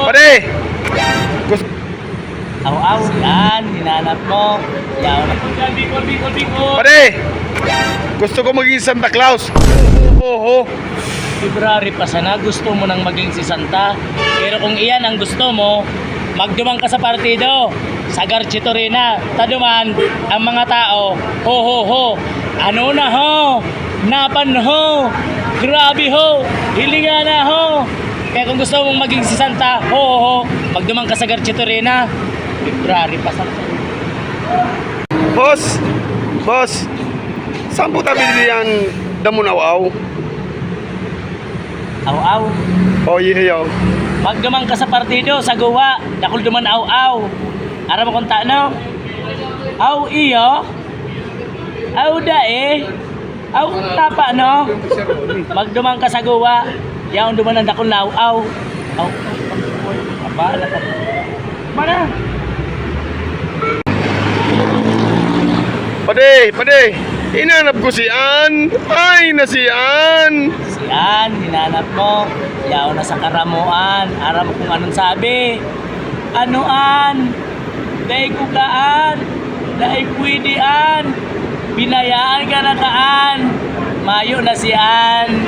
Pare! Gusto... Aw-aw, yan, hinanap mo. Yaw na. Bicol. Pare! Gusto ko maging Santa Claus. Oo. February pa sana, gusto mo nang maging si Santa. Pero kung iyan ang gusto mo, magdumang ka sa partido. Sa Garchitorena, taduman ang mga tao. Ho ho ho. Ano na ho? Napan ho. Grabe ho. Hilinga na ho. Kaya kung gusto mong maging si Santa, ho ho ho. Magdumang ka sa Garchitorena. February pa sana. Boss! Saan po tabi yan damo na wow? Aw-aw. Oh, yeah. Magdumang ka sa partido, sa guwa. Dakol duman aw-aw. Ara mo kung no? Aw iyo. Aw dae. Aw tapa no? Magdumang ka sa guwa. Yaon duman ang dakol na aw-aw. Aw. Abala ka. Mana? Pade! Inanap ko si Ann! Ay, na si Ann! Yan, hinanap mo. Yaon na sa karamuan. Ara mo kung anong sabi. Anoan? Dahil kukaan. Dahil pwedian. Binayaan ka na kaan. Mayo na si Ann.